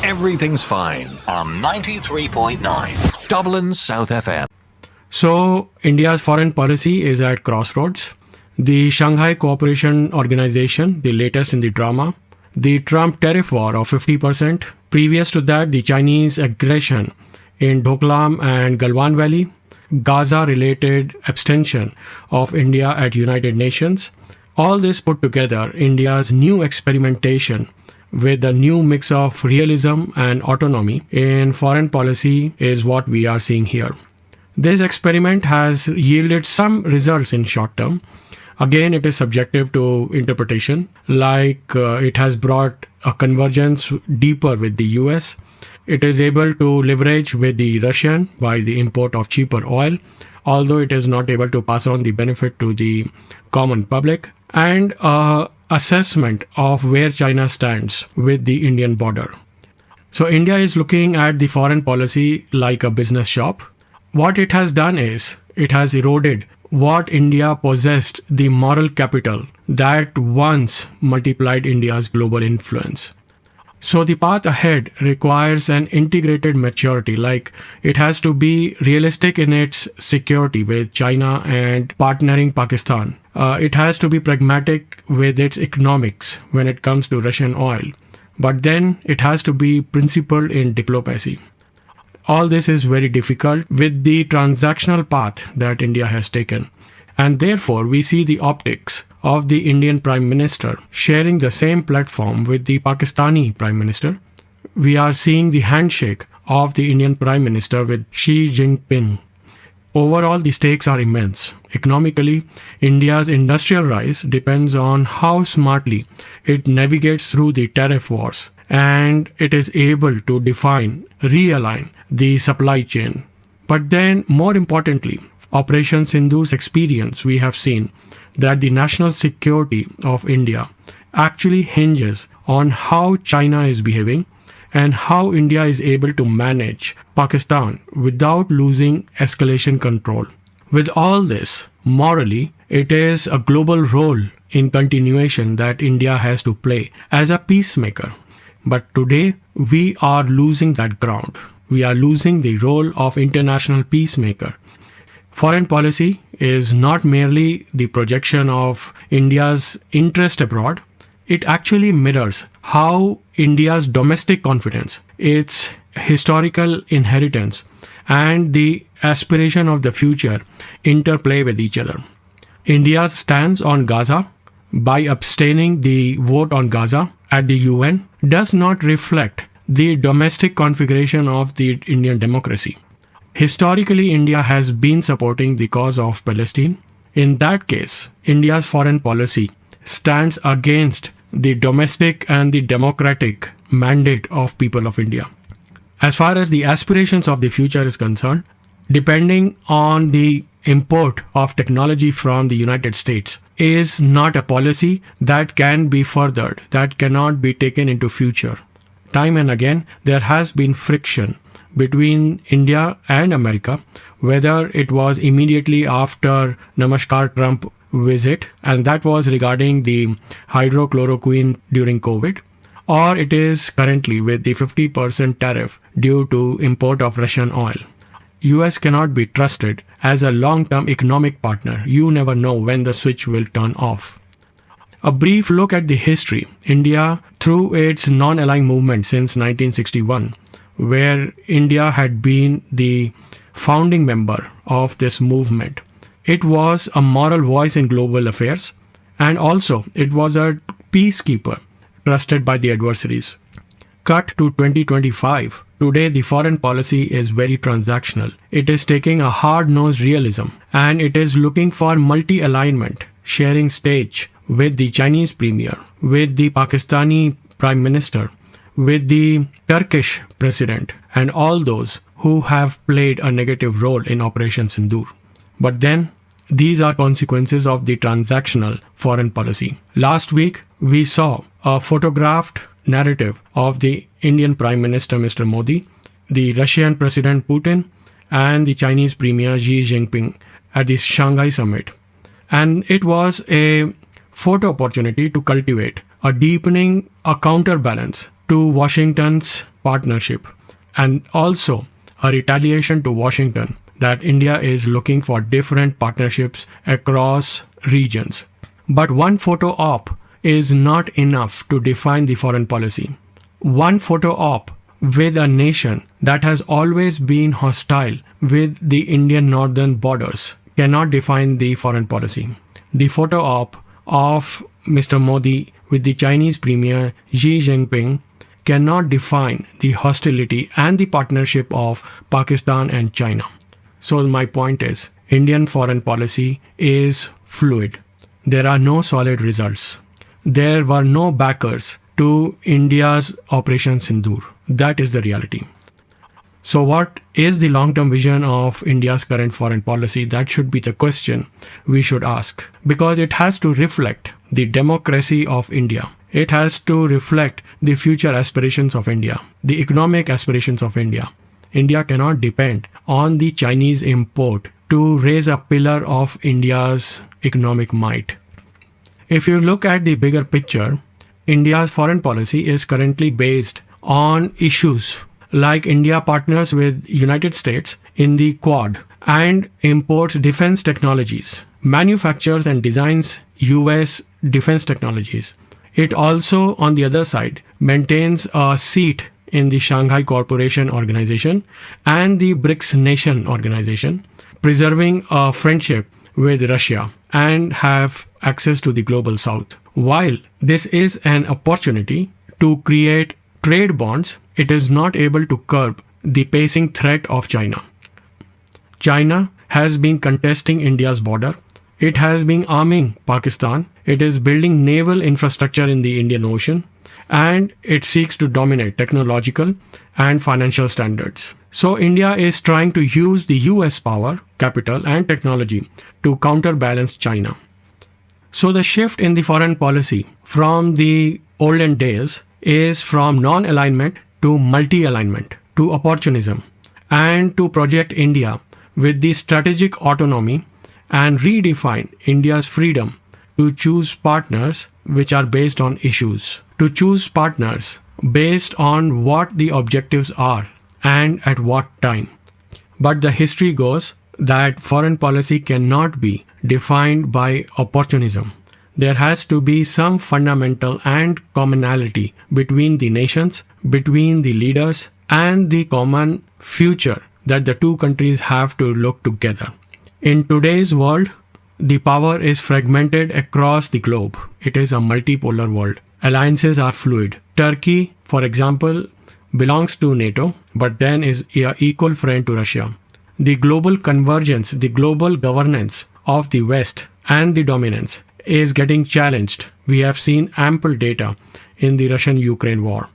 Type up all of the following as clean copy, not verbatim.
everything's fine on 93.9 Dublin South FM. So, India's foreign policy is at crossroads. The Shanghai Cooperation Organization, the latest in the drama. The Trump tariff war of 50%. Previous to that, the Chinese aggression in Doklam and Galwan Valley. Gaza-related abstention of India at United Nations. All this put together, India's new experimentation with a new mix of realism and autonomy in foreign policy is what we are seeing here. This experiment has yielded some results in short term. Again, it is subjective to interpretation, like it has brought a convergence deeper with the US. It is able to leverage with the Russian by the import of cheaper oil, although it is not able to pass on the benefit to the common public, and assessment of where China stands with the Indian border. So India is looking at the foreign policy like a business shop. What it has done is, it has eroded what India possessed, the moral capital that once multiplied India's global influence. So the path ahead requires an integrated maturity, like it has to be realistic in its security with China and partnering Pakistan. It has to be pragmatic with its economics when it comes to Russian oil. But then it has to be principled in diplomacy. All this is very difficult with the transactional path that India has taken. And therefore, we see the optics of the Indian Prime Minister sharing the same platform with the Pakistani Prime Minister. We are seeing the handshake of the Indian Prime Minister with Xi Jinping. Overall, the stakes are immense. Economically, India's industrial rise depends on how smartly it navigates through the tariff wars, and it is able to define, realign the supply chain. But then, more importantly, Operation Sindhu's experience, we have seen that the national security of India actually hinges on how China is behaving and how India is able to manage Pakistan without losing escalation control. With all this, morally, it is a global role in continuation that India has to play as a peacemaker. But today, we are losing that ground. We are losing the role of international peacemaker. Foreign policy is not merely the projection of India's interest abroad. It actually mirrors how India's domestic confidence, its historical inheritance, and the aspiration of the future interplay with each other. India's stance on Gaza, by abstaining the vote on Gaza at the UN, does not reflect the domestic configuration of the Indian democracy. Historically, India has been supporting the cause of Palestine. In that case, India's foreign policy stands against the domestic and the democratic mandate of people of India. As far as the aspirations of the future is concerned, depending on the import of technology from the United States is not a policy that can be furthered, that cannot be taken into future. Time and again, there has been friction between India and America, whether it was immediately after Namaskar Trump visit, and that was regarding the hydrochloroquine during COVID, or it is currently with the 50% tariff due to import of Russian oil. US cannot be trusted as a long-term economic partner. You never know when the switch will turn off. A brief look at the history. India, through its non-aligned movement since 1961, where India had been the founding member of this movement. It was a moral voice in global affairs, and also it was a peacekeeper trusted by the adversaries. Cut to 2025. Today, the foreign policy is very transactional. It is taking a hard-nosed realism, and it is looking for multi-alignment, sharing stage with the Chinese premier, with the Pakistani prime minister, with the Turkish president, and all those who have played a negative role in Operation Sindoor. But then, these are consequences of the transactional foreign policy. Last week, we saw a photographed narrative of the Indian Prime Minister Mr. Modi, the Russian President Putin, and the Chinese Premier Xi Jinping at the Shanghai Summit. And it was a photo opportunity to cultivate a deepening, a counterbalance to Washington's partnership, and also a retaliation to Washington that India is looking for different partnerships across regions. But one photo op is not enough to define the foreign policy. One photo op with a nation that has always been hostile with the Indian northern borders cannot define the foreign policy. The photo op of Mr. Modi with the Chinese Premier Xi Jinping cannot define the hostility and the partnership of Pakistan and China. So my point is, Indian foreign policy is fluid. There are no solid results. There were no backers to India's Operation Sindoor. That is the reality. So what is the long-term vision of India's current foreign policy? That should be the question we should ask, because it has to reflect the democracy of India. It has to reflect the future aspirations of India, the economic aspirations of India. India cannot depend on the Chinese import to raise a pillar of India's economic might. If you look at the bigger picture, India's foreign policy is currently based on issues like India partners with United States in the Quad and imports defense technologies, manufactures and designs US defense technologies. It also, on the other side, maintains a seat in the Shanghai Cooperation Organization and the BRICS Nation Organization, preserving a friendship with Russia and have access to the global south. While this is an opportunity to create trade bonds, it is not able to curb the pacing threat of China. China has been contesting India's border. It has been arming Pakistan. It is building naval infrastructure in the Indian Ocean, and it seeks to dominate technological and financial standards. So India is trying to use the US power, capital, and technology to counterbalance China. So the shift in the foreign policy from the olden days is from non-alignment to multi-alignment, to opportunism, and to project India with the strategic autonomy and redefine India's freedom to choose partners which are based on issues, to choose partners based on what the objectives are and at what time. But the history goes that foreign policy cannot be defined by opportunism. There has to be some fundamental and commonality between the nations, between the leaders, and the common future that the two countries have to look together. In today's world, the power is fragmented across the globe. It is a multipolar world. Alliances are fluid. Turkey, for example, belongs to NATO, but then is an equal friend to Russia. The global convergence, the global governance of the West and the dominance is getting challenged. We have seen ample data in the Russian-Ukraine war.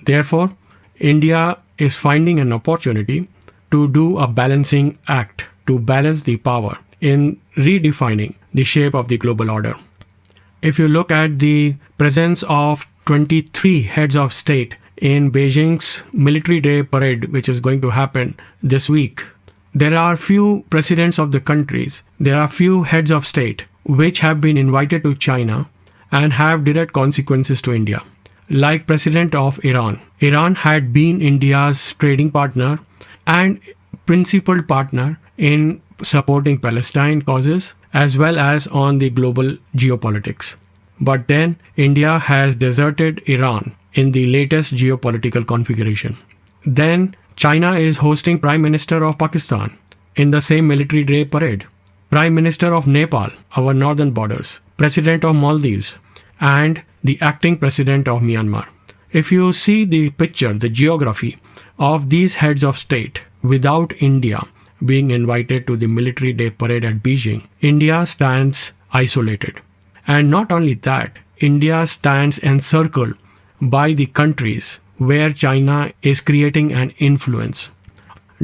Therefore, India is finding an opportunity to do a balancing act, to balance the power in redefining the shape of the global order. If you look at the presence of 23 heads of state in Beijing's Military Day parade, which is going to happen this week, there are few presidents of the countries, there are few heads of state which have been invited to China and have direct consequences to India. Like President of Iran. Iran had been India's trading partner and principal partner in supporting Palestine causes as well as on the global geopolitics. But then India has deserted Iran in the latest geopolitical configuration. Then China is hosting Prime Minister of Pakistan in the same Military Day parade. Prime Minister of Nepal, our northern borders, President of Maldives, and the acting President of Myanmar. If you see the picture, the geography of these heads of state without India being invited to the Military Day parade at Beijing, India stands isolated. And not only that, India stands encircled by the countries where China is creating an influence.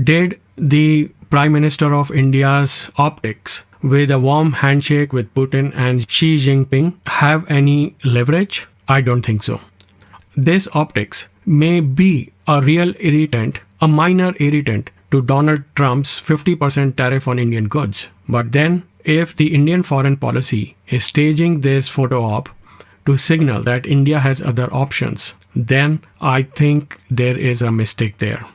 Did the Prime Minister of India's optics with a warm handshake with Putin and Xi Jinping have any leverage? I don't think so. This optics may be a real irritant, a minor irritant to Donald Trump's 50% tariff on Indian goods. But then, if the Indian foreign policy is staging this photo op to signal that India has other options, then I think there is a mistake there.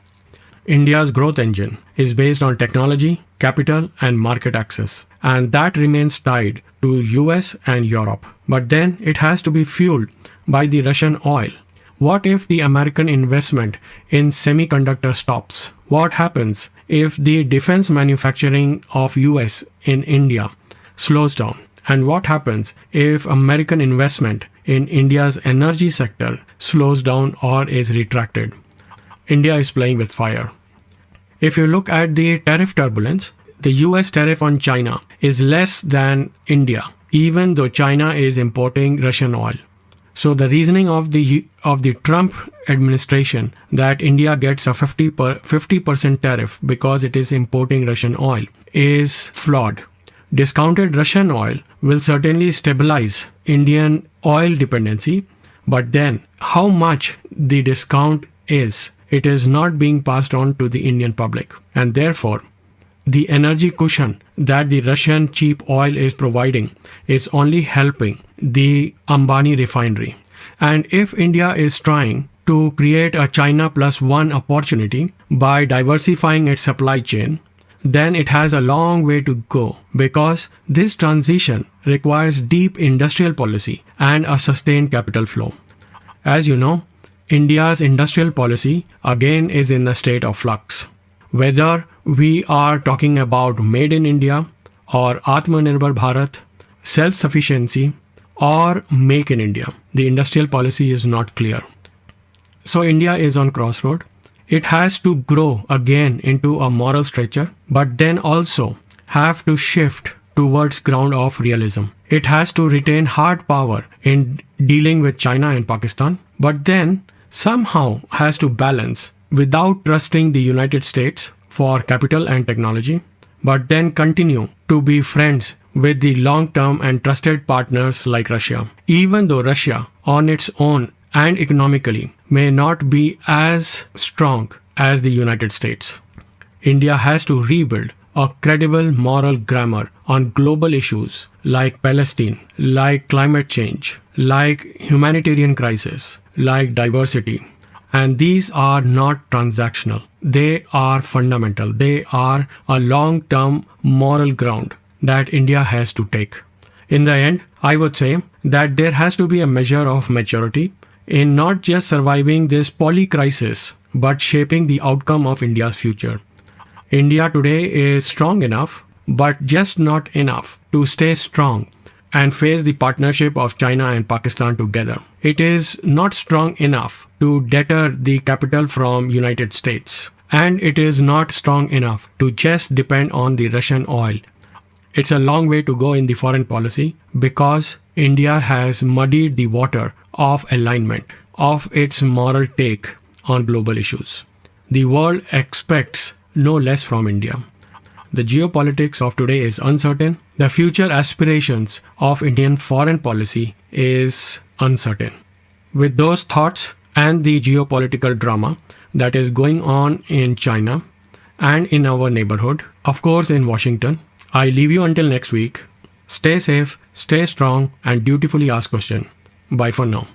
India's growth engine is based on technology, capital, and market access, and that remains tied to US and Europe. But then it has to be fueled by the Russian oil. What if the American investment in semiconductor stops? What happens if the defense manufacturing of US in India slows down? And what happens if American investment in India's energy sector slows down or is retracted? India is playing with fire. If you look at the tariff turbulence, the US tariff on China is less than India, even though China is importing Russian oil. So the reasoning of the Trump administration that India gets a 50% tariff because it is importing Russian oil is flawed. Discounted Russian oil will certainly stabilize Indian oil dependency, but then how much the discount is, it is not being passed on to the Indian public. And therefore, the energy cushion that the Russian cheap oil is providing is only helping the Ambani refinery. And if India is trying to create a China plus one opportunity by diversifying its supply chain, then it has a long way to go, because this transition requires deep industrial policy and a sustained capital flow. As you know, India's industrial policy again is in a state of flux. Whether we are talking about Made in India or Atmanirbhar Bharat, self-sufficiency or Make in India, the industrial policy is not clear. So India is on crossroad. It has to grow again into a moral stretcher, but then also have to shift towards ground of realism. It has to retain hard power in dealing with China and Pakistan, but then somehow has to balance without trusting the United States for capital and technology, but then continue to be friends with the long-term and trusted partners like Russia. Even though Russia on its own and economically may not be as strong as the United States, India has to rebuild a credible moral grammar on global issues like Palestine, like climate change, like humanitarian crisis, like diversity. And these are not transactional. They are fundamental. They are a long-term moral ground that India has to take. In the end, I would say that there has to be a measure of maturity in not just surviving this poly-crisis, but shaping the outcome of India's future. India today is strong enough, but just not enough to stay strong and face the partnership of China and Pakistan together. It is not strong enough to deter the capital from United States. And it is not strong enough to just depend on the Russian oil. It's a long way to go in the foreign policy because India has muddied the water of alignment of its moral take on global issues. The world expects no less from India. The geopolitics of today is uncertain. The future aspirations of Indian foreign policy is uncertain. With those thoughts and the geopolitical drama that is going on in China and in our neighborhood, of course in Washington, I leave you until next week. Stay safe, stay strong, and dutifully ask questions. Bye for now.